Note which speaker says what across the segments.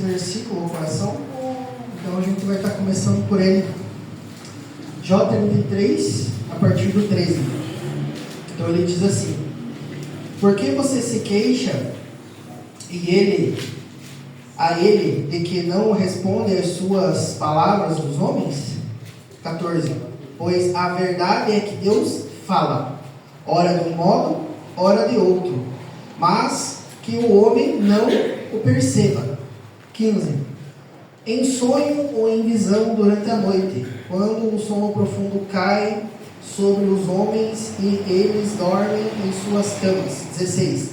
Speaker 1: versículo ao coração, então a gente vai estar começando por ele. Jó 33, a partir do 13. Então ele diz assim: por que você se queixa a ele de que não responde às suas palavras dos homens? 14. Pois a verdade é que Deus fala, ora de um modo, ora de outro, mas que o homem não o perceba. 15. Em sonho ou em visão durante a noite, quando o sono profundo cai sobre os homens e eles dormem em suas camas. 16.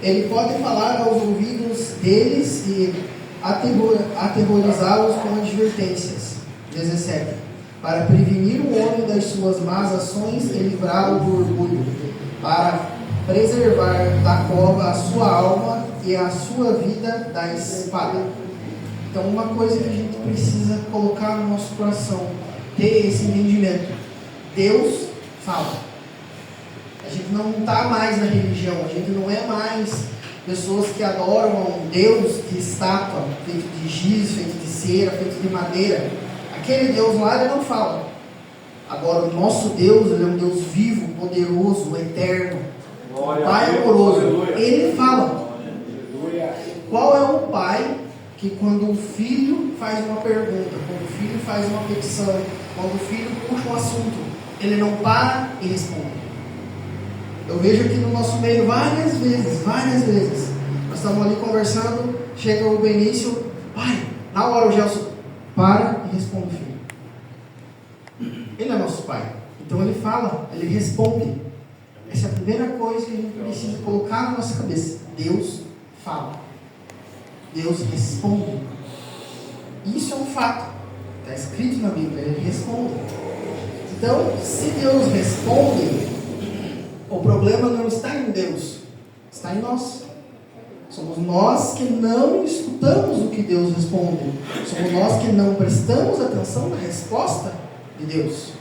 Speaker 1: Ele pode falar aos ouvidos deles e aterrorizá-los com advertências. 17. Para prevenir o homem das suas más ações e livrá-lo do orgulho, para preservar da cova a sua alma e a sua vida da espada. Então, uma coisa que a gente precisa colocar no nosso coração, ter esse entendimento: Deus fala. A gente não está mais na religião, a gente não é mais pessoas que adoram a um Deus de estátua, feito de giz, feito de cera, feito de madeira. Aquele Deus lá, ele não fala. Agora, o nosso Deus, ele é um Deus vivo, poderoso, eterno, Pai amoroso. Ele fala. Qual é o pai que, quando o filho faz uma pergunta, quando o filho faz uma petição, quando o filho puxa um assunto, ele não para e responde? Eu vejo aqui no nosso meio várias vezes. Nós estamos ali conversando, chega o Benício, pai, na hora o Gelson para e responde o filho. Ele é nosso pai, então ele fala, ele responde. Essa é a primeira coisa que a gente precisa colocar na nossa cabeça: Deus fala, Deus responde. Isso é um fato, está escrito na Bíblia, ele responde. Então, se Deus responde, o problema não está em Deus, está em nós. Somos nós que não escutamos o que Deus responde. Somos nós que não prestamos atenção na resposta de Deus.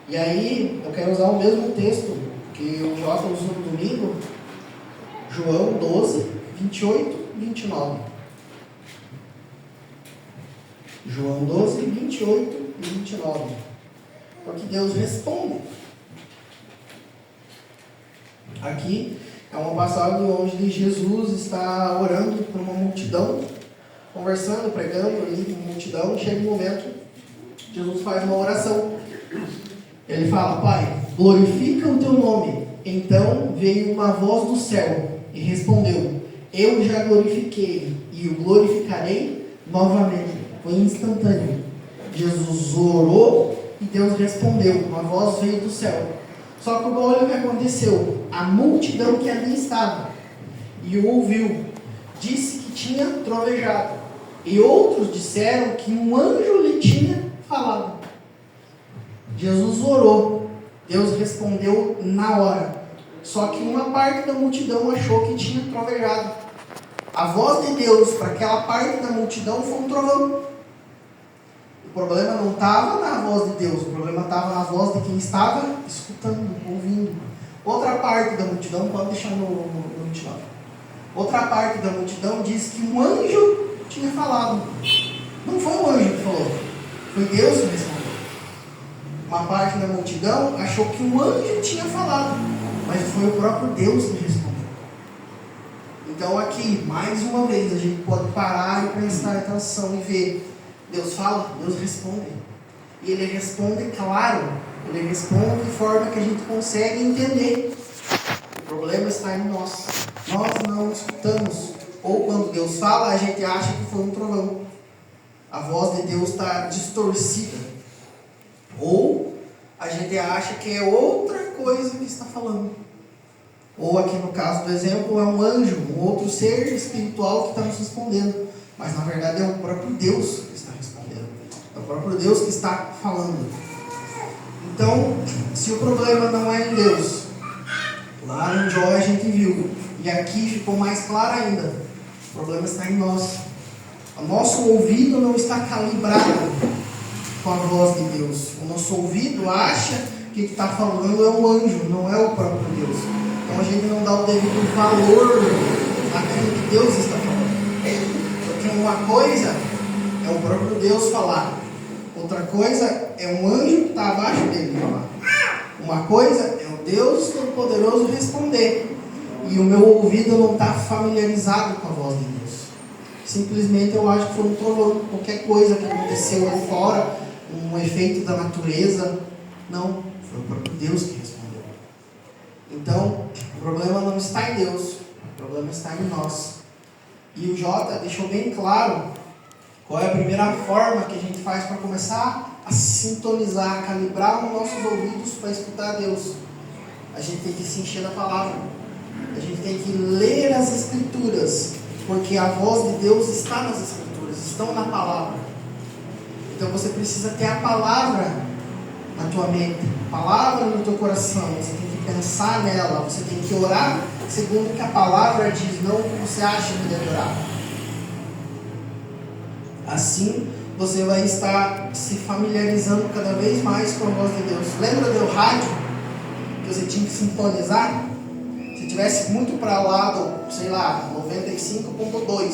Speaker 1: E aí, eu quero usar o mesmo texto que o Jota usou no domingo, João 12, 28 e 29. João 12, 28 e 29. Porque Deus responde. Aqui é uma passagem onde Jesus está orando por uma multidão, conversando, pregando ali com uma multidão, e chega um momento, Jesus faz uma oração. Ele fala: Pai, glorifica o teu nome. Então veio uma voz do céu e respondeu: eu já glorifiquei e o glorificarei novamente. Foi instantâneo. Jesus orou e Deus respondeu. Uma voz veio do céu. Só que olha o que aconteceu. A multidão que ali estava e o ouviu, disse que tinha trovejado. E outros disseram que um anjo lhe tinha falado. Jesus orou. Deus respondeu na hora. Só que uma parte da multidão achou que tinha trovejado. A voz de Deus para aquela parte da multidão foi um trovão. O problema não estava na voz de Deus, o problema estava na voz de quem estava escutando, ouvindo. Outra parte da multidão, pode deixar no 29. Outra parte da multidão disse que um anjo tinha falado. Não foi um anjo que falou, foi Deus que respondeu. Uma parte da multidão achou que um anjo tinha falado, mas foi o próprio Deus que respondeu. Então aqui, mais uma vez, a gente pode parar e prestar atenção e ver. Deus fala, Deus responde. E Ele responde claro. Ele responde de forma que a gente consegue entender. O problema está em nós. Nós não escutamos. Ou quando Deus fala, a gente acha que foi um trovão. A voz de Deus está distorcida. Ou a gente acha que é outra coisa que está falando. Ou aqui no caso do exemplo, é um anjo, um outro ser espiritual que está nos respondendo. Mas na verdade é o próprio Deus que está respondendo. É o próprio Deus que está falando. Então, se o problema não é em Deus, lá no Jó a gente viu, e aqui ficou mais claro ainda, o problema está em nós. O nosso ouvido não está calibrado com a voz de Deus. O nosso ouvido acha que está falando é um anjo, não é o próprio Deus. Então a gente não dá o devido valor àquilo que Deus está falando. uma coisa é o próprio Deus falar, outra coisa é um anjo que está abaixo dele falar. Uma coisa é o Deus Todo-Poderoso responder, e o meu ouvido não está familiarizado com a voz de Deus. Simplesmente eu acho que foi um trovão, qualquer coisa que aconteceu ali fora, um efeito da natureza. Não, foi o próprio Deus que respondeu. Então, o problema não está em Deus, o problema está em nós. E o Jota deixou bem claro qual é a primeira forma que a gente faz para começar a sintonizar, a calibrar os nossos ouvidos para escutar Deus. A gente tem que se encher da palavra. A gente tem que ler as Escrituras, porque a voz de Deus está nas Escrituras, estão na palavra. Então você precisa ter a palavra na tua mente, a palavra no teu coração. Você tem que pensar nela, você tem que orar segundo o que a palavra diz, não o que você acha que deve orar. Assim você vai estar se familiarizando cada vez mais com a voz de Deus. Lembra do rádio que você tinha que sintonizar? Se tivesse muito para lá do, sei lá, 95.2,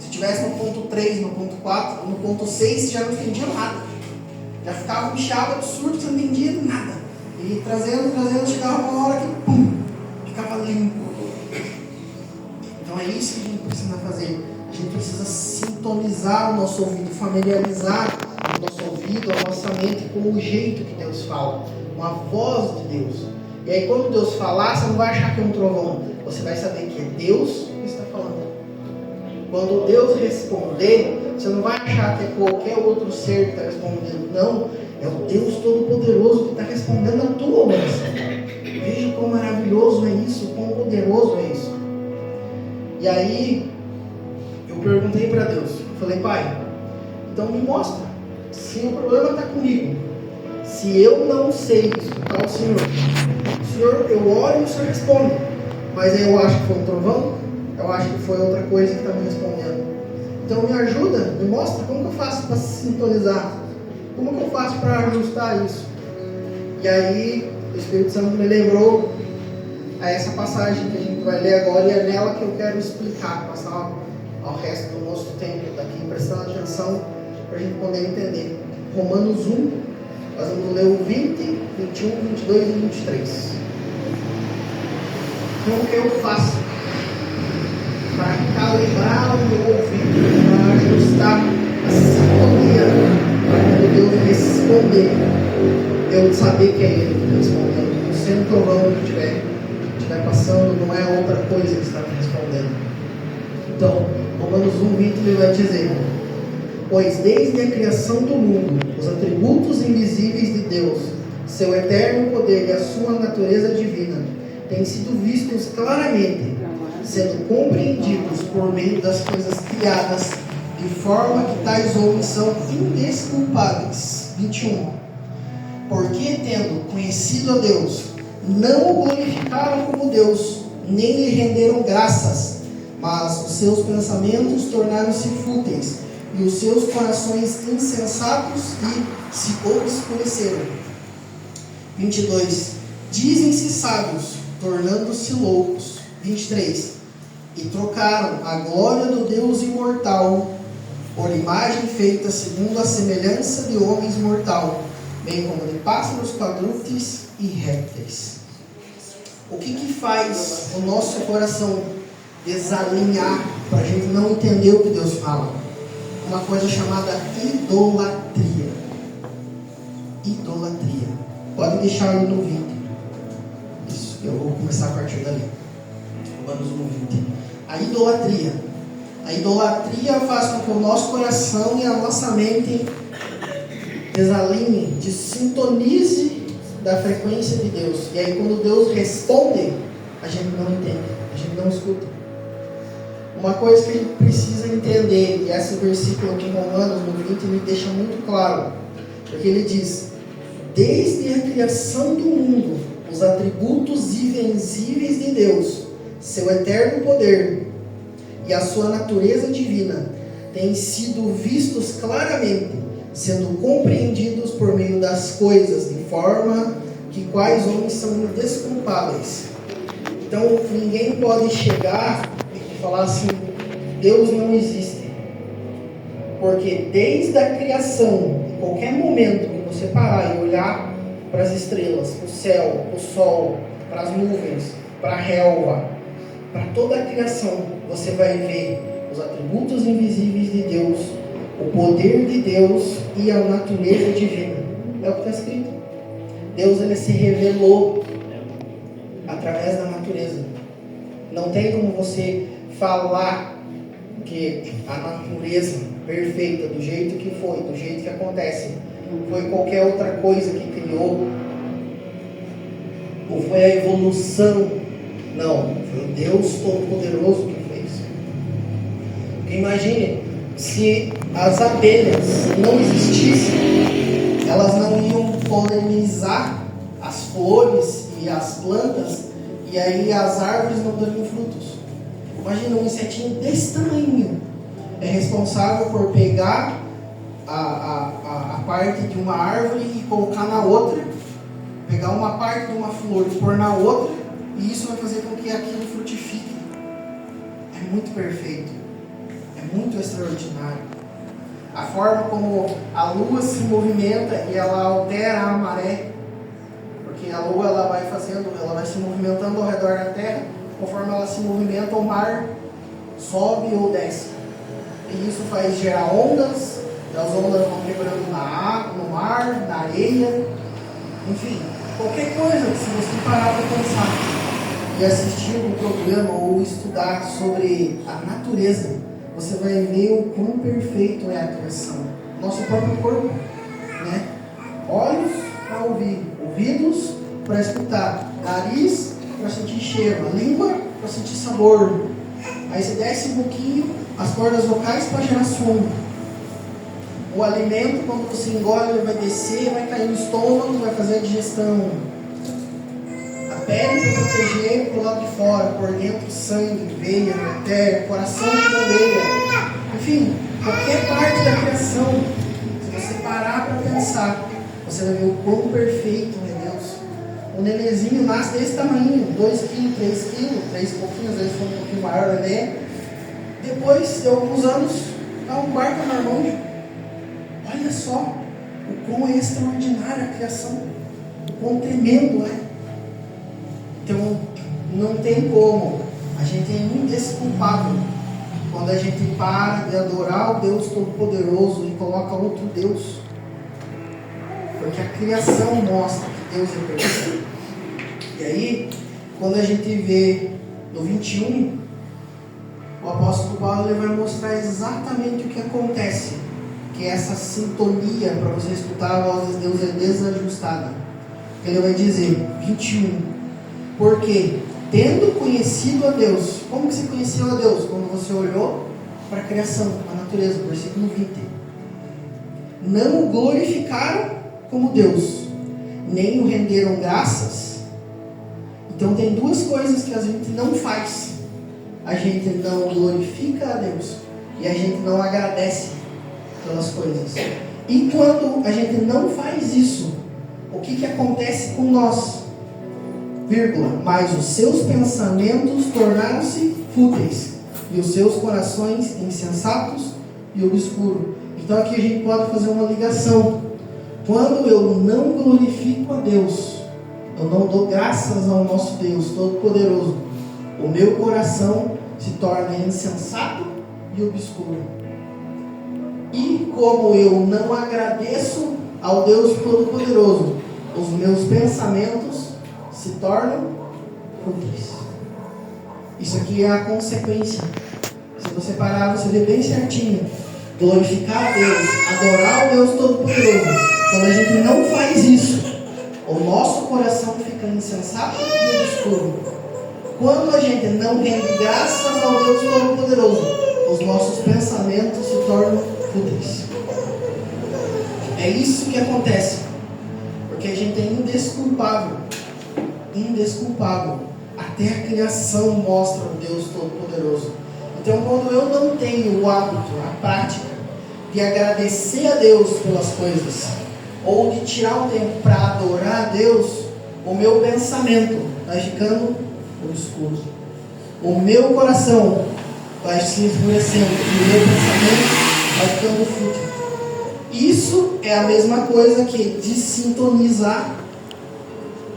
Speaker 1: se tivesse no ponto 3, no ponto 4, no ponto 6, você já não entendia nada. Já ficava um chiado absurdo, você não entendia nada. E trazendo, chegava uma hora que pum, ficava limpo. Então é isso que a gente precisa fazer. A gente precisa sintonizar o nosso ouvido, familiarizar o nosso ouvido, a nossa mente com o jeito que Deus fala, com a voz de Deus. E aí quando Deus falar, você não vai achar que é um trovão, você vai saber que é Deus que está falando. Quando Deus responder, você não vai achar que é qualquer outro ser que está respondendo. Não, é o Deus Todo-Poderoso que está respondendo a tua oração. Veja quão maravilhoso é isso, quão poderoso é isso. E aí, eu perguntei para Deus, falei, Pai, então me mostra, se o problema está comigo, se eu não sei escutar o Senhor, eu oro e o Senhor responde, mas aí eu acho que foi um trovão, eu acho que foi outra coisa que está me respondendo. Então me ajuda, me mostra como que eu faço para sintonizar, como que eu faço para ajustar isso. E aí o Espírito Santo me lembrou a essa passagem que a gente vai ler agora, e é nela que eu quero explicar, passar ao resto do nosso tempo daqui, prestando atenção para a gente poder entender. Romanos 1, nós vamos ler o 20, 21, 22 e 23. Como que eu faço para calibrar o meu ouvido, para ajustar a sintonia, para quando Deus responder, eu saber que é Ele que está respondendo, não sendo o trovão que estiver passando, não é outra coisa que está me respondendo. Então, Romanos 1:20 ele vai dizer: pois desde a criação do mundo, os atributos invisíveis de Deus, seu eterno poder e a sua natureza divina, têm sido vistos claramente, sendo compreendidos por meio das coisas criadas, de forma que tais homens são indesculpáveis. 21. Porque, tendo conhecido a Deus, não o glorificaram como Deus, nem lhe renderam graças, mas os seus pensamentos tornaram-se fúteis, e os seus corações insensatos se obscureceram. 22. Dizem-se sábios, tornando-se loucos. 23. E trocaram a glória do Deus imortal por imagem feita segundo a semelhança de homens mortal, bem como de pássaros, quadrúpedes e répteis. O que faz o nosso coração desalinhar para a gente não entender o que Deus fala? Uma coisa chamada idolatria. Idolatria. Pode deixar aí no 20. Isso, eu vou começar a partir dali. Romanos 1:20. A idolatria. A idolatria faz com que o nosso coração e a nossa mente desalinhem, desintonize da frequência de Deus. E aí quando Deus responde, a gente não entende, a gente não escuta. Uma coisa que a gente precisa entender, e esse versículo aqui em Romanos, no 20, me deixa muito claro, porque ele diz: desde a criação do mundo, os atributos invencíveis de Deus, seu eterno poder e a sua natureza divina têm sido vistos claramente, sendo compreendidos por meio das coisas, de forma que quais homens são indesculpáveis. Então ninguém pode chegar e falar assim: Deus não existe. Porque desde a criação, em qualquer momento que você parar e olhar para as estrelas, para o céu, para o sol, para as nuvens, para a relva, para toda a criação, você vai ver os atributos invisíveis de Deus, o poder de Deus e a natureza divina. É o que está escrito. Deus, ele se revelou através da natureza. Não tem como você falar que a natureza perfeita, do jeito que foi, do jeito que acontece, foi qualquer outra coisa que criou, ou foi a evolução. Não, foi Deus Todo-Poderoso que fez. Porque imagine, se as abelhas não existissem, elas não iam polinizar as flores e as plantas, e aí as árvores não dariam frutos. Imagina um insetinho desse tamanho, é responsável por pegar a parte de uma árvore e colocar na outra, pegar uma parte de uma flor e pôr na outra, e isso vai fazer com que aquilo frutifique. É muito perfeito, é muito extraordinário. A forma como a lua se movimenta e ela altera a maré, porque a lua ela vai se movimentando ao redor da terra, conforme ela se movimenta, o mar sobe ou desce. E isso faz gerar ondas, e as ondas vão quebrando na água, no mar, na areia, enfim, qualquer coisa que se você parar para pensar e assistir um programa ou estudar sobre a natureza, você vai ver o quão perfeito é a criação. Nosso próprio corpo, né? Olhos para ouvir, ouvidos para escutar, nariz para sentir cheiro, a língua para sentir sabor. Aí você desce um pouquinho, as cordas vocais para gerar som. O alimento, quando você engole, ele vai descer, vai cair no estômago, vai fazer a digestão. A pele para proteger pro lado de fora, por dentro sangue, veia, artéria, coração que bombeia. Enfim, qualquer parte da criação, se você parar para pensar, você vai ver o quão perfeito é Deus. O nenenzinho nasce desse tamanho, 2 kg, 3 kg, 3 pouquinhos, às vezes foi um pouquinho maior, né? Depois de alguns anos, está um barco na mão. Olha só o quão é extraordinária a criação, o quão tremendo é. Então, não tem como, a gente é indesculpável quando a gente para de adorar o Deus Todo-Poderoso e coloca outro Deus, porque a criação mostra que Deus é perfeito. E aí, quando a gente vê no 21, o apóstolo Paulo ele vai mostrar exatamente o que acontece, que é essa sintonia para você escutar a voz de Deus é desajustada. Ele vai dizer, 21, porque tendo conhecido a Deus, como que você conheceu a Deus? Quando você olhou para a criação, a natureza, versículo 20. Não o glorificaram como Deus, nem o renderam graças. Então tem duas coisas que a gente não faz. A gente não glorifica a Deus e a gente não agradece pelas coisas. E quando a gente não faz isso, o que acontece com nós? Vírgula, mas os seus pensamentos tornaram-se fúteis e os seus corações insensatos e obscuros. Então aqui a gente pode fazer uma ligação. Quando eu não glorifico a Deus, eu não dou graças ao nosso Deus Todo-Poderoso, o meu coração se torna insensato e obscuro. E como eu não agradeço ao Deus Todo-Poderoso, os meus pensamentos se tornam fúteis. Isso aqui é a consequência. Se você parar, você vê bem certinho. Glorificar a Deus, adorar o Deus Todo-Poderoso. Quando a gente não faz isso, o nosso coração fica insensato e obscuro. Quando a gente não rende graças ao Deus Todo-Poderoso, os nossos pensamentos se tornam fúteis. É isso que acontece. Porque a gente é indesculpável. Indesculpável. Até a criação mostra o Deus Todo-Poderoso. Então, quando eu não tenho o hábito, a prática de agradecer a Deus pelas coisas, ou de tirar um tempo para adorar a Deus, o meu pensamento vai ficando obscuro. O meu coração vai se enfurecendo e o meu pensamento vai ficando fútil. Isso é a mesma coisa que desintonizar.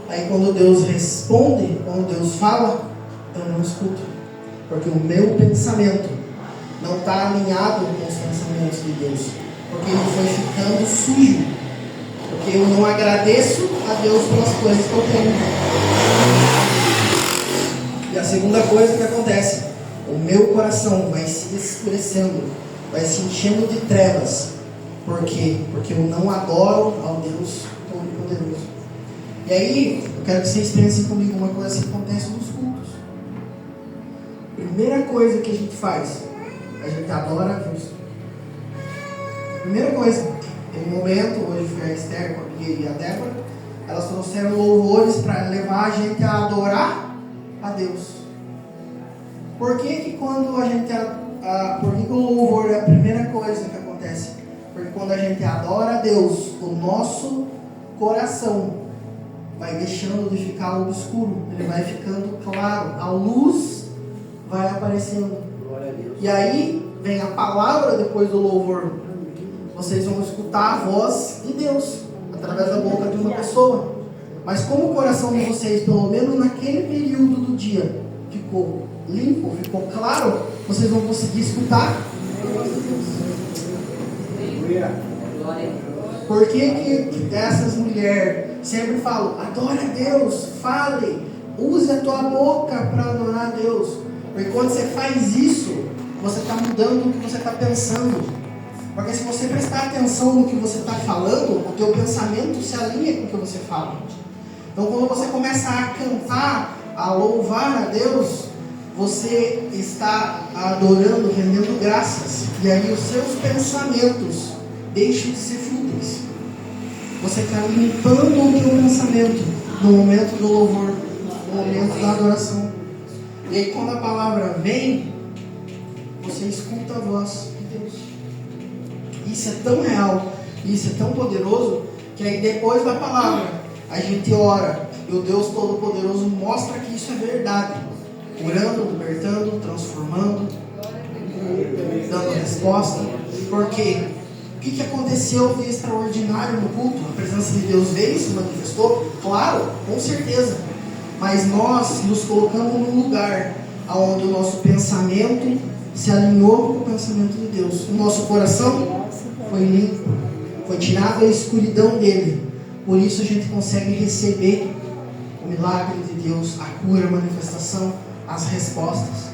Speaker 1: Aí quando Deus responde, quando Deus fala, eu não escuto. Porque o meu pensamento não está alinhado com os pensamentos de Deus. Porque ele foi ficando sujo. Porque eu não agradeço a Deus pelas coisas que eu tenho. E a segunda coisa que acontece, o meu coração vai se escurecendo, vai se enchendo de trevas. Por quê? Porque eu não adoro ao Deus Todo-Poderoso. E aí, eu quero que vocês pensem comigo uma coisa que acontece nos cultos. Primeira coisa que a gente faz, a gente adora a Deus. Primeira coisa, tem um momento, hoje foi a Esther, a Bia e a Débora, elas trouxeram louvores para levar a gente a adorar a Deus. Por que quando a gente por que o louvor é a primeira coisa que acontece? Porque quando a gente adora a Deus, o nosso coração vai deixando de ficar obscuro, ele vai ficando claro, a luz vai aparecendo.
Speaker 2: Glória a Deus.
Speaker 1: E aí vem a palavra depois do louvor. Vocês vão escutar a voz de Deus através da boca de uma pessoa. Mas como o coração de vocês, pelo menos naquele período do dia, ficou limpo, ficou claro, vocês vão conseguir escutar. Por que essas mulheres sempre falam, adora a Deus, fale, use a tua boca para adorar a Deus? Porque quando você faz isso, você está mudando o que você está pensando. Porque se você prestar atenção no que você está falando, o teu pensamento se alinha com o que você fala. Então quando você começa a cantar, a louvar a Deus, você está adorando, rendendo graças. E aí os seus pensamentos deixam de ser fúteis. Você está limpando o teu pensamento no momento do louvor, no momento da adoração. E aí quando a palavra vem, você escuta a voz de Deus. Isso é tão real, isso é tão poderoso, que aí depois da palavra, a gente ora, e o Deus Todo-Poderoso mostra que isso é verdade. Curando, libertando, transformando, dando resposta. Porque o que aconteceu de extraordinário no culto? A presença de Deus veio, se manifestou? Claro, com certeza. Mas nós nos colocamos num lugar onde o nosso pensamento se alinhou com o pensamento de Deus. O nosso coração foi limpo, foi tirado a escuridão dele. Por isso a gente consegue receber o milagre de Deus, a cura, a manifestação, as respostas.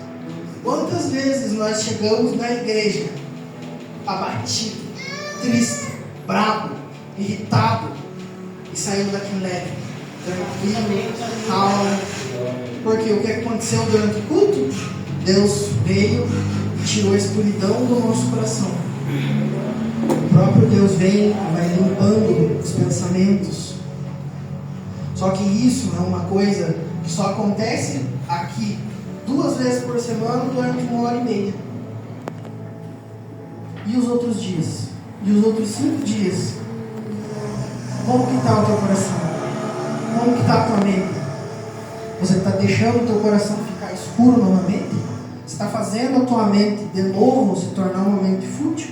Speaker 1: Quantas vezes nós chegamos na igreja abatido, triste, bravo, irritado e saímos daqui leve, tranquilo, calmo? Porque o que aconteceu durante o culto? Deus veio e tirou a escuridão do nosso coração. O próprio Deus vem e vai limpando os pensamentos. Só que isso é uma coisa que só acontece aqui 2 vezes por semana durante 1h30. E os outros dias? E os outros 5 dias? Como que está o teu coração? Como que está a tua mente? Você está deixando o teu coração ficar escuro novamente? Você está fazendo a tua mente de novo se tornar uma mente fútil?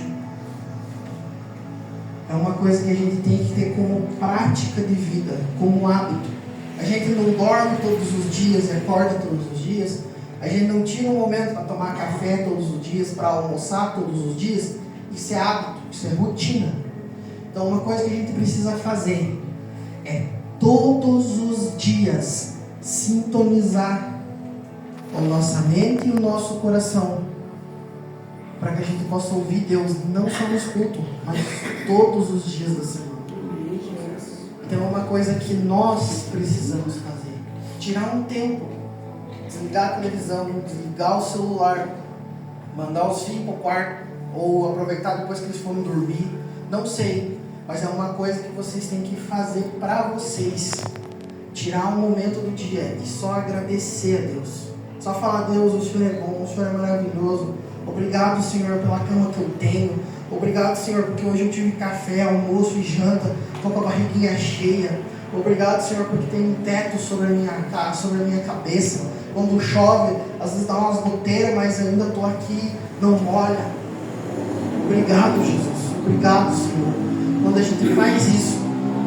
Speaker 1: É uma coisa que a gente tem que ter como prática de vida, como hábito. A gente não dorme todos os dias e acorda todos os dias. A gente não tira um momento para tomar café todos os dias, para almoçar todos os dias. Isso é hábito, isso é rotina. Então uma coisa que a gente precisa fazer é todos os dias sintonizar a nossa mente e o nosso coração, para que a gente possa ouvir Deus não só nos cultos, mas todos os dias da semana. Então é uma coisa que nós precisamos fazer. Tirar um tempo, desligar a televisão, desligar o celular, mandar os filhos para o quarto, ou aproveitar depois que eles foram dormir. Não sei, mas é uma coisa que vocês têm que fazer para vocês. Tirar um momento do dia e só agradecer a Deus. Só falar: Deus, o Senhor é bom, o Senhor é maravilhoso. Obrigado, Senhor, pela cama que eu tenho. Obrigado, Senhor, porque hoje eu tive café, almoço e janta. Estou com a barriguinha cheia. Obrigado, Senhor, porque tem um teto sobre a minha cabeça. Quando chove, às vezes dá umas goteiras, mas ainda estou aqui, não molha. Obrigado, Jesus. Obrigado, Senhor. Quando a gente faz isso,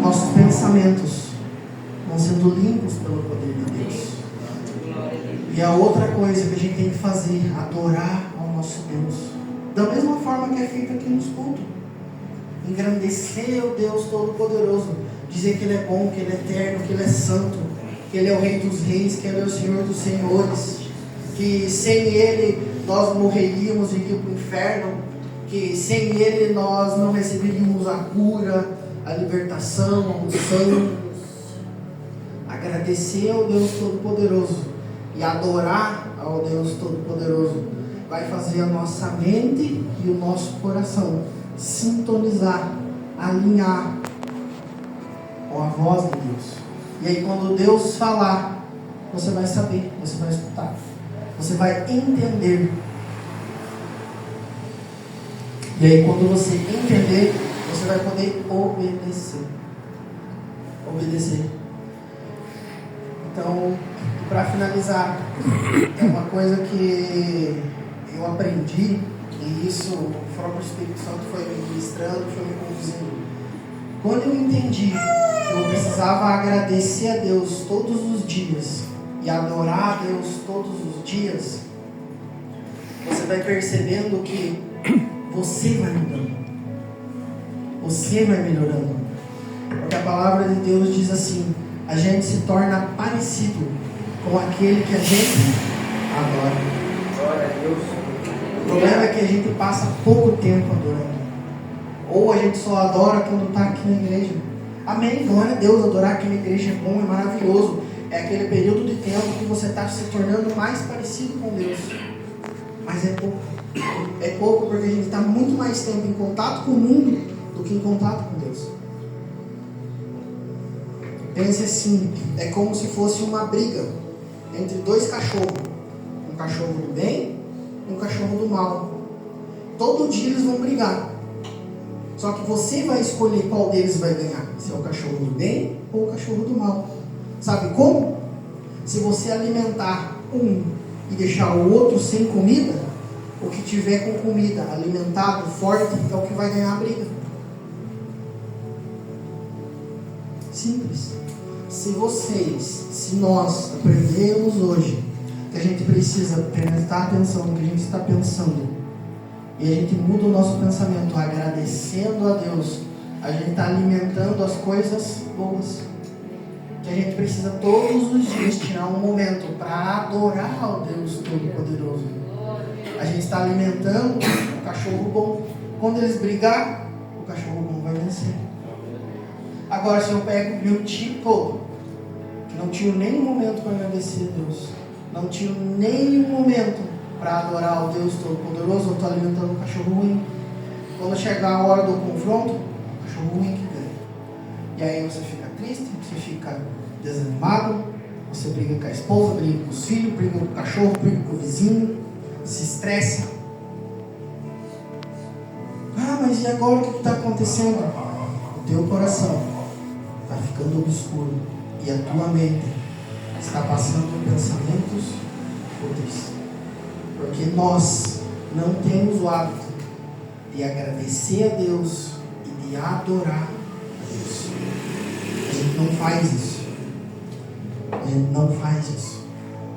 Speaker 1: nossos pensamentos vão sendo limpos pelo poder de Deus. E a outra coisa que a gente tem que fazer, adorar ao nosso Deus. Da mesma forma que é feito aqui nos cultos. Engrandecer o Deus Todo-Poderoso. Dizer que Ele é bom, que Ele é eterno, que Ele é santo, que Ele é o Rei dos Reis, que Ele é o Senhor dos Senhores. Que sem Ele nós morreríamos e iríamos para o inferno. Que sem Ele nós não receberíamos a cura, a libertação, a unção. Agradecer ao Deus Todo-Poderoso e adorar ao Deus Todo-Poderoso vai fazer a nossa mente e o nosso coração sintonizar, alinhar com a voz de Deus. E aí quando Deus falar, você vai saber, você vai escutar, você vai entender. E aí quando você entender, você vai poder obedecer. Então, para finalizar, é uma coisa que eu aprendi, e isso o próprio Espírito Santo foi me ministrando, foi me conduzindo. Quando eu entendi que eu precisava agradecer a Deus todos os dias e adorar a Deus todos os dias, você vai percebendo que você vai mudando, você vai melhorando. Porque a palavra de Deus diz assim: a gente se torna parecido com aquele que a gente adora. Glória a Deus. O problema é que a gente passa pouco tempo adorando. Ou a gente só adora quando está aqui na igreja. Amém, glória a Deus, adorar aqui na igreja é bom, é maravilhoso. É aquele período de tempo que você está se tornando mais parecido com Deus. Mas é pouco. É pouco porque a gente está muito mais tempo em contato com o mundo do que em contato com Deus. Pense assim, é como se fosse uma briga entre dois cachorros. Um cachorro do bem e um cachorro do mal. Todo dia eles vão brigar. Só que você vai escolher qual deles vai ganhar. Se é o cachorro do bem ou o cachorro do mal. Sabe como? Se você alimentar um e deixar o outro sem comida, o que tiver com comida, alimentado, forte, é o que vai ganhar a briga. Simples. Se nós aprendermos hoje que a gente precisa prestar atenção no que a gente está pensando e a gente muda o nosso pensamento agradecendo a Deus, a gente está alimentando as coisas boas. Que a gente precisa todos os dias tirar um momento para adorar ao Deus Todo-Poderoso. A gente está alimentando o cachorro bom. Quando eles brigar, o cachorro bom vai vencer. Agora, se eu pego meu time todo, que não tiro nenhum momento para agradecer a Deus, não tiro nenhum momento para adorar ao Deus Todo-Poderoso, eu estou alimentando o cachorro ruim. Quando chegar a hora do confronto, o cachorro ruim que ganha. E aí você fica triste, você fica desanimado, você briga com a esposa, briga com os filhos, briga com o cachorro, briga com o vizinho, se estressa. Ah, mas e agora o que está acontecendo? O teu coração está ficando obscuro e a tua mente está passando pensamentos fúteis. Porque nós não temos o hábito de agradecer a Deus e de adorar a Deus. A gente não faz isso. A gente não faz isso.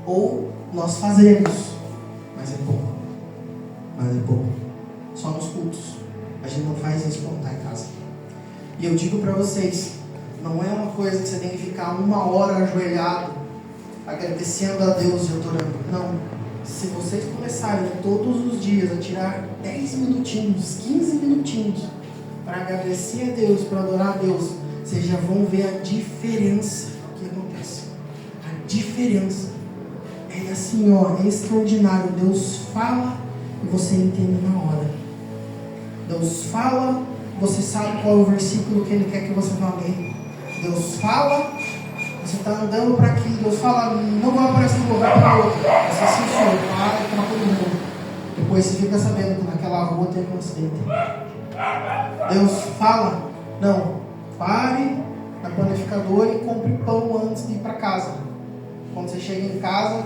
Speaker 1: Ou nós fazemos, mas é pouco. Só nos cultos. A gente não faz isso quando está em casa. E eu digo para vocês, não é uma coisa que você tem que ficar 1 hora ajoelhado, agradecendo a Deus e adorando. Não. Se vocês começarem todos os dias a tirar 10 minutinhos, 15 minutinhos para agradecer a Deus, para adorar a Deus, vocês já vão ver a diferença que acontece. A diferença é assim, ó, é extraordinário. Deus fala e você entende na hora. Deus fala, você sabe qual é o versículo que Ele quer que você vá ler. Deus fala, você está andando para aqui, Deus fala, não vai para esse lugar, vai para outro. Você se senhor, para todo mundo. Depois você fica sabendo que naquela rua teve um acidente. Deus fala, não, pare na panificadora e compre pão antes de ir para casa. Quando você chega em casa,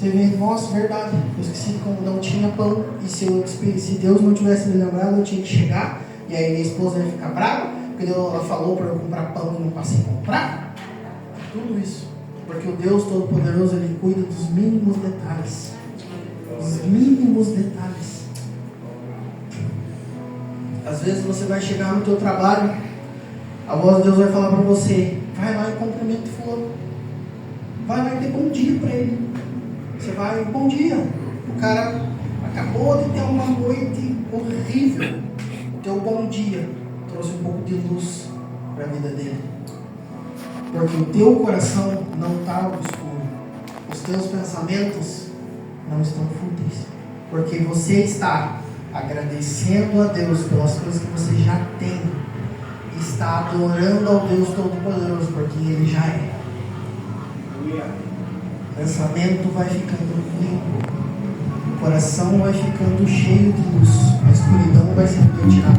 Speaker 1: Você vê, nossa, verdade, eu esqueci como não tinha pão, e se Deus não tivesse me lembrado, eu tinha que chegar, e aí minha esposa ia ficar brava, porque ela falou para eu comprar pão e não passei a comprar. Tudo isso, porque o Deus Todo-Poderoso, Ele cuida dos mínimos detalhes. Os mínimos detalhes. Às vezes você vai chegar no teu trabalho, a voz de Deus vai falar para você, vai lá e cumprimenta o fulano. Vai ter bom dia para ele. Você vai, bom dia. O cara acabou de ter uma noite horrível. O teu bom dia trouxe um pouco de luz para a vida dele. Porque o teu coração não está obscuro. Os teus pensamentos não estão fúteis. Porque você está agradecendo a Deus pelas coisas que você já tem. Está adorando ao Deus Todo-Poderoso porque Ele já é. O pensamento vai ficando limpo. O coração vai ficando cheio de luz. A escuridão vai sendo retirada.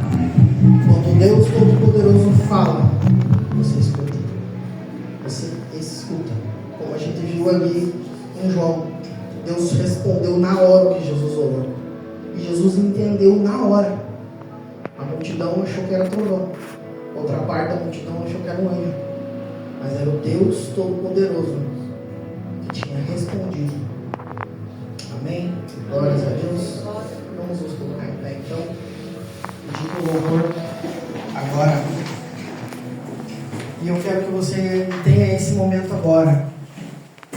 Speaker 1: Quando Deus Todo-Poderoso fala, você escuta. Você escuta. Como a gente viu ali em João. Deus respondeu na hora o que Jesus orou. E Jesus entendeu na hora. A multidão achou que era trovão. Outra parte da multidão achou que era um anjo. Mas era o Deus Todo-Poderoso que tinha respondido. Amém? Glórias a Deus. Vamos nos colocar em pé então. Pedir o louvor agora. E eu quero que você tenha esse momento agora.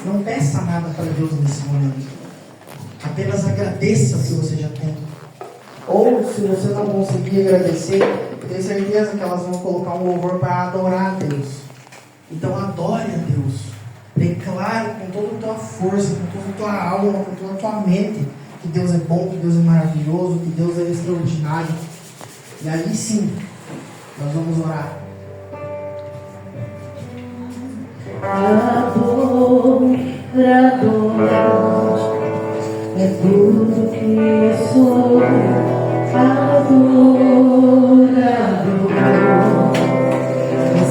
Speaker 1: Não peça nada para Deus nesse momento. Apenas agradeça o que você já tem. Ou se você não conseguir agradecer, eu tenho certeza que elas vão colocar um louvor para adorar a Deus. Então adore a Deus. Declare com toda a tua força, com toda a tua alma, com toda a tua mente que Deus é bom, que Deus é maravilhoso, que Deus é extraordinário. E aí sim, nós vamos orar.
Speaker 2: Adoro, é tudo que sou, adorador.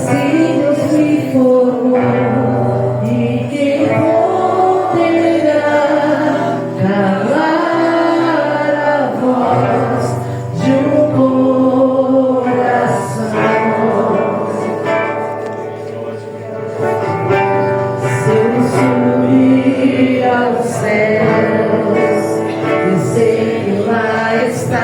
Speaker 2: Se Deus me formou, e quem poderá calar a voz de um coração? Se eu subir aos céus, eu sei que lá está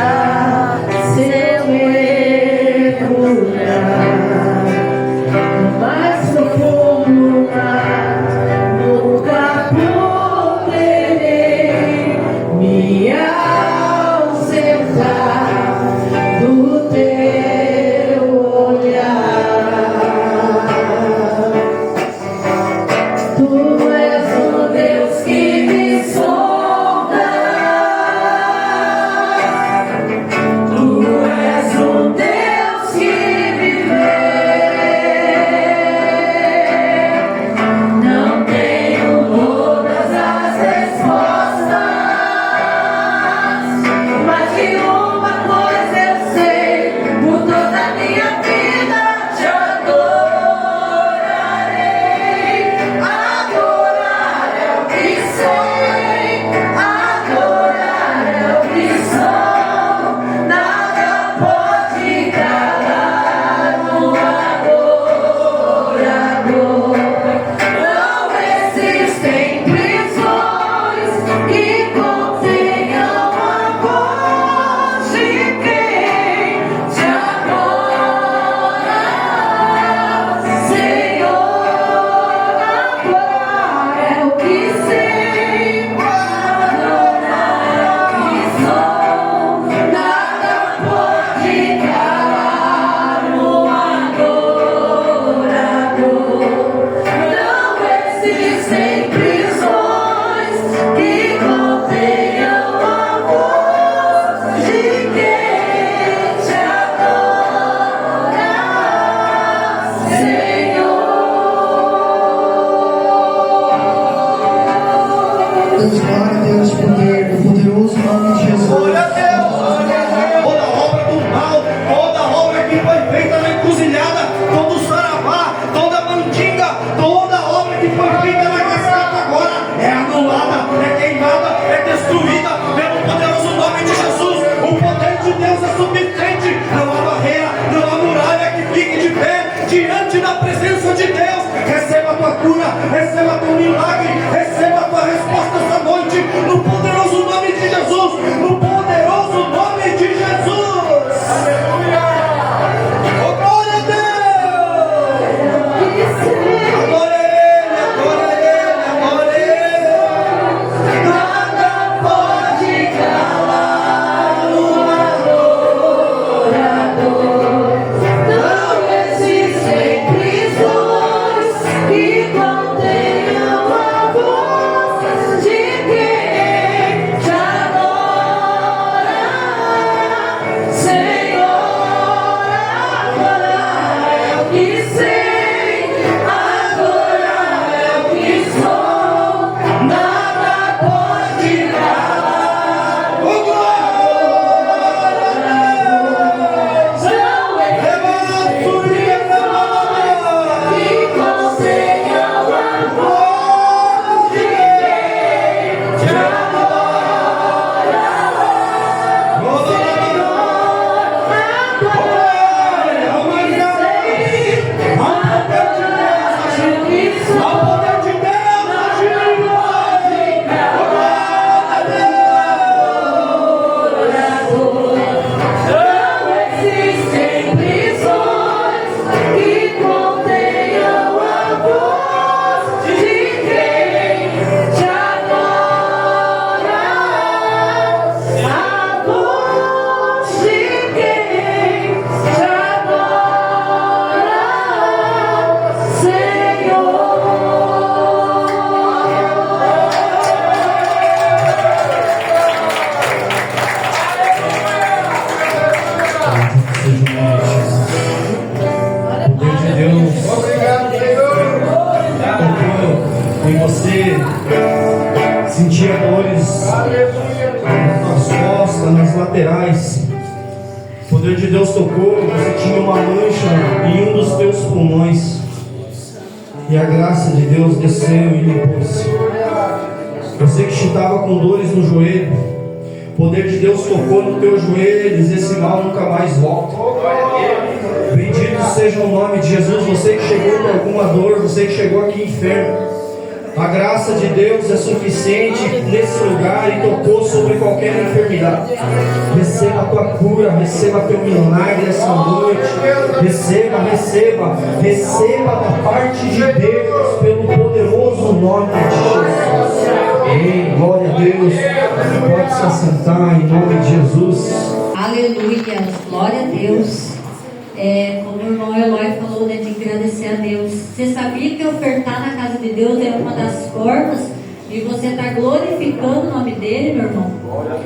Speaker 3: seja o nome de Jesus. O poder de Deus
Speaker 1: Obrigado, Senhor.
Speaker 3: tocou em você, sentia dores nas costas, nas laterais. O poder de Deus tocou, você tinha uma mancha em um dos teus pulmões. E a graça de Deus desceu e limpou-se. Você que estava com dores no joelho, o poder de Deus tocou no teu joelho, e esse mal nunca mais volta. Bendito seja o nome de Jesus. Você que chegou com alguma dor, você que chegou aqui enfermo, a graça de Deus é suficiente nesse lugar e tocou sobre qualquer enfermidade. Receba a tua cura, receba teu milagre essa noite. Receba da parte de Deus, pelo poderoso nome de Jesus. Ei, glória a Deus. Pode se assentar em nome de Jesus.
Speaker 4: Aleluia, glória a Deus. Como o irmão Eloy falou, né, de agradecer a Deus. Você sabia que ofertar na casa de Deus é uma das formas de você estar glorificando o nome dele, meu irmão?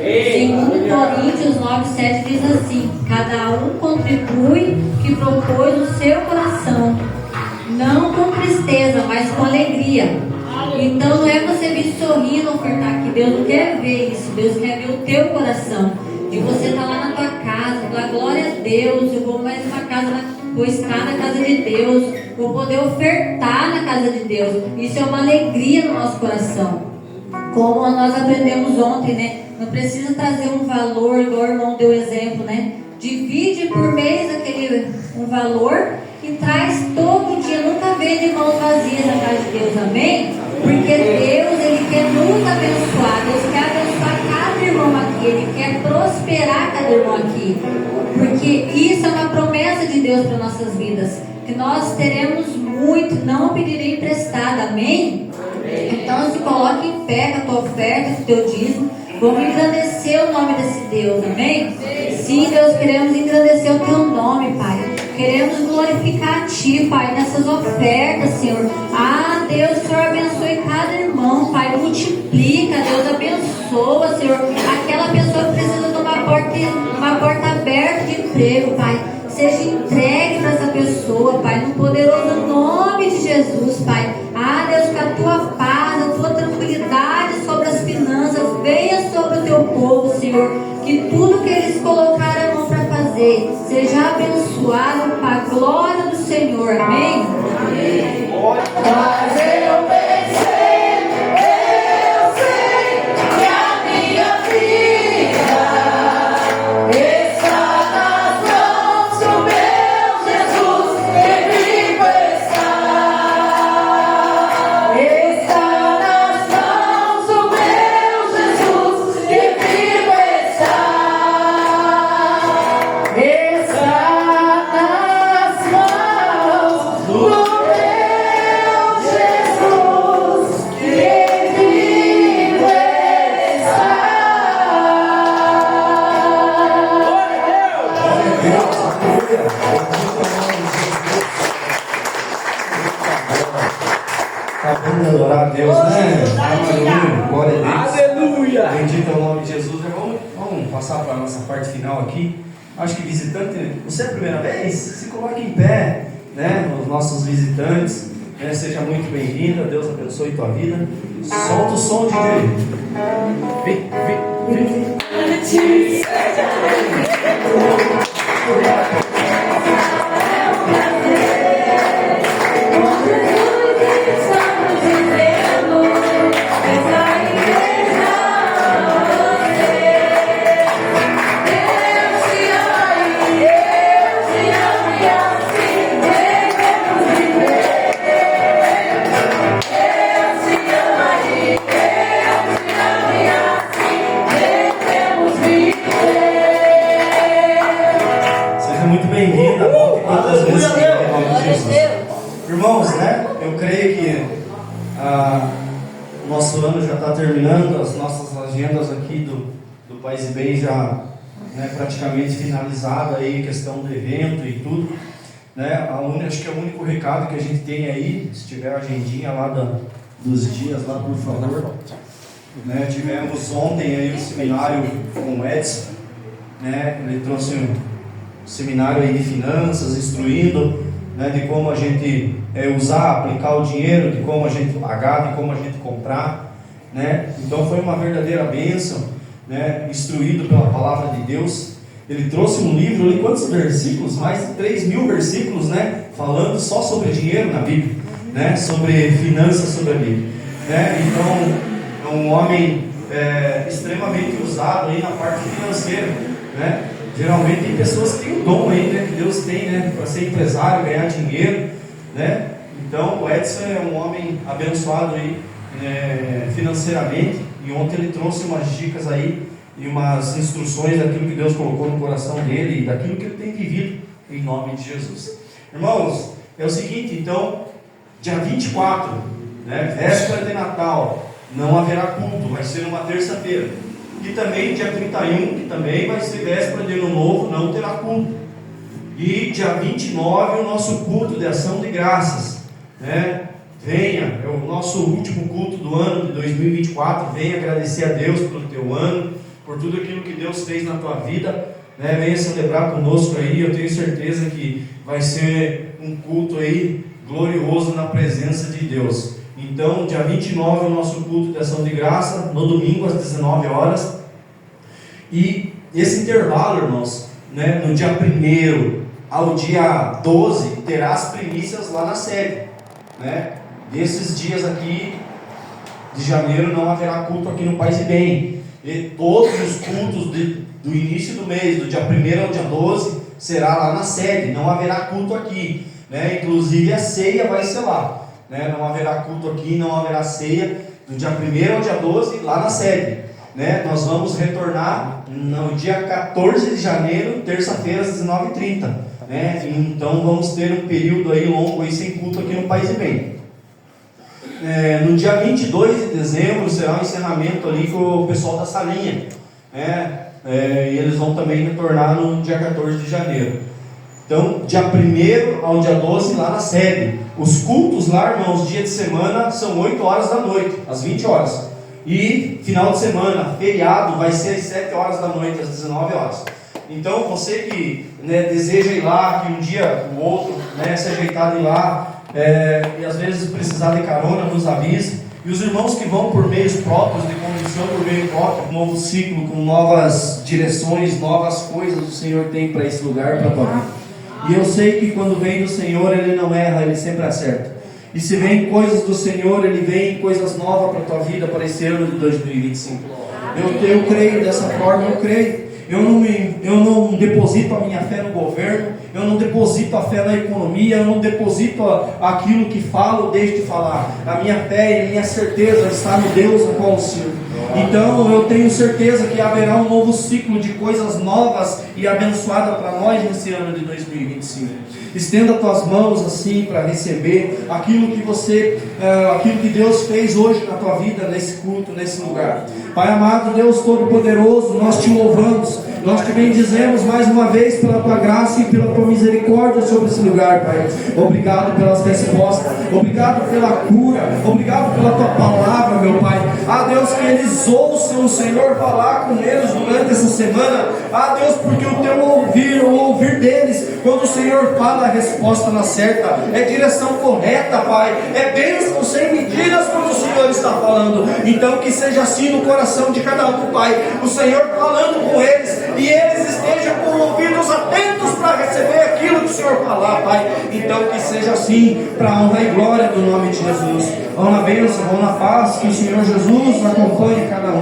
Speaker 4: Segundo Coríntios 9:7 diz assim: cada um contribui que propôs o seu coração, não com tristeza, mas com alegria. Então não é você vir sorrindo ofertar aqui. Deus não quer ver isso. Deus quer ver o teu coração. De você estar lá na tua casa, falar glória a Deus, eu vou mais uma casa, vou estar na casa de Deus, vou poder ofertar na casa de Deus. Isso é uma alegria no nosso coração. Como nós aprendemos ontem, né? Não precisa trazer um valor, igual o irmão deu exemplo, né? Divide por mês um valor e traz todo dia. Nunca vê de mãos vazias na casa de Deus, amém? Porque Deus, Ele quer nos abençoar. Deus quer abençoar cada irmão aqui. Ele quer prosperar cada irmão aqui. Porque isso é uma promessa de Deus para nossas vidas. Que nós teremos muito, não pedirei emprestado, amém? Então se coloque em pé com a tua oferta, com o teu dízimo. Vamos engrandecer o nome desse Deus, amém? Sim, Deus, queremos engrandecer o teu nome, Pai. Queremos glorificar a Ti, Pai, nessas ofertas, Senhor. Ah, Deus, o Senhor abençoe cada irmão, Pai. Multiplica, Deus, abençoa, Senhor. Aquela pessoa que precisa de uma porta aberta de emprego, Pai. Seja entregue para essa pessoa, Pai, no poderoso nome de Jesus, Pai. Ah, Deus, que a Tua paz, a Tua tranquilidade sobre as finanças venha sobre o Teu povo, Senhor. Que tudo que eles colocaram a mão para fazer seja abençoado para a glória do Senhor, amém? Amém.
Speaker 2: Mas eu pensei, eu sei que a minha vida está nas mãos do meu Jesus, comigo está. Está nas mãos do meu Jesus, comigo está. Está nas mãos do meu Jesus, comigo está.
Speaker 3: Acabamos de adorar a Deus, né? Aleluia, glória a Deus.
Speaker 5: Aleluia!
Speaker 3: Bendito é o nome de Jesus. Vamos passar para a nossa parte final aqui. Acho que visitante, você é a primeira vez? Se coloque em pé, né? Os nossos visitantes, né? Seja muito bem-vinda. Deus abençoe tua vida. Solta o som, DJ.
Speaker 2: Estamos vivendo essa igreja. Deus te ama e assim devemos viver. Deus te ama e assim devemos viver.
Speaker 3: Seja muito bem-vinda. Volte quantas vezes quiser, em nome de Jesus. Irmãos, né? Eu creio que o nosso ano já está terminando, as nossas agendas aqui do Paz e Bem já, né, praticamente finalizada aí, questão do evento e tudo, né? Acho que é o único recado que a gente tem aí, se tiver a agendinha lá dos dias lá, por favor, né? Tivemos ontem aí um seminário com o Edson, né? Ele trouxe seminário aí de finanças, instruindo, né, de como a gente usar, aplicar o dinheiro, de como a gente pagar, de como a gente comprar, né? Então foi uma verdadeira bênção, né, instruído pela palavra de Deus. Ele trouxe um livro, ali, quantos versículos? Mais de 3.000 versículos, né, falando só sobre dinheiro na Bíblia, né, sobre finanças sobre a Bíblia, né? Então é um homem extremamente usado aí na parte financeira, né? Geralmente tem pessoas que têm o dom aí, né, que Deus tem, né, para ser empresário, ganhar dinheiro, né? Então o Edson é um homem abençoado aí, financeiramente, e ontem ele trouxe umas dicas aí e umas instruções daquilo que Deus colocou no coração dele e daquilo que ele tem vivido em nome de Jesus. Irmãos, é o seguinte, então, dia 24, né, véspera de Natal, não haverá culto, vai ser uma terça-feira. E também dia 31, que também vai ser véspera de Ano Novo, não terá culto. E dia 29 o nosso culto de ação de graças, né? Venha, é o nosso último culto do ano de 2024. Venha agradecer a Deus pelo teu ano, por tudo aquilo que Deus fez na tua vida, né? Venha celebrar conosco aí. Eu tenho certeza que vai ser um culto aí glorioso na presença de Deus. Então, dia 29 é o nosso culto de ação de graça, no domingo às 19 horas. E esse intervalo, irmãos, né, no dia 1º ao dia 12, terá as primícias lá na sede, né? Desses dias aqui de janeiro não haverá culto aqui no Paz e Bem. E todos os cultos do início do mês, do dia 1º ao dia 12, será lá na sede, não haverá culto aqui, né? Inclusive a ceia vai ser lá, né? Não haverá culto aqui, não haverá ceia, do dia 1º ao dia 12, lá na sede, né? Nós vamos retornar no dia 14 de janeiro, terça-feira, às 19h30, né? Então vamos ter um período aí longo aí sem culto aqui no Paz e Bem. No dia 22 de dezembro será um encerramento ali com o pessoal da salinha, né? E eles vão também retornar no dia 14 de janeiro. Então, dia 1º ao dia 12 lá na sede. Os cultos lá, irmãos, dia de semana são 8 horas da noite, às 20 horas. E final de semana, feriado, vai ser às 7 horas da noite, às 19 horas. Então, você que, né, deseja ir lá, que um dia o outro, né, se ajeitar de ir lá, e às vezes precisar de carona, nos avise. E os irmãos que vão por meios próprios, de condição por meio próprio, um novo ciclo, com novas direções, novas coisas o Senhor tem para esse lugar, para a tua vida. E eu sei que quando vem do Senhor, Ele não erra, Ele sempre acerta. E se vem coisas do Senhor, Ele vem coisas novas para a tua vida, para esse ano de 2025. Eu creio dessa forma, eu creio. Eu não deposito a minha fé no governo, eu não deposito a fé na economia, eu não deposito aquilo que falo, deixo de falar. A minha fé e a minha certeza está no Deus a qual eu sirvo. Então eu tenho certeza que haverá um novo ciclo de coisas novas e abençoadas para nós nesse ano de 2025. Estenda tuas mãos assim para receber aquilo que Deus fez hoje na tua vida, nesse culto, nesse lugar. Pai amado, Deus Todo-Poderoso, nós te louvamos, nós te bendizemos mais uma vez pela tua graça e pela tua misericórdia sobre esse lugar, Pai. Obrigado pelas respostas, obrigado pela cura, obrigado pela tua palavra, meu Pai. Deus, que eles ouçam o Senhor falar com eles durante essa semana. Deus, porque o ouvir deles, quando o Senhor fala, a resposta na certa, é direção correta, Pai, é bênção sem medidas quando o Senhor está falando. Então que seja assim no coração de cada um, Pai, o Senhor falando com eles, e eles estejam com ouvidos atentos para receber aquilo que o Senhor falar, Pai. Então que seja assim, para a honra e glória do nome de Jesus. Vão na bênção, vão na paz, que o Senhor Jesus acompanhe cada um.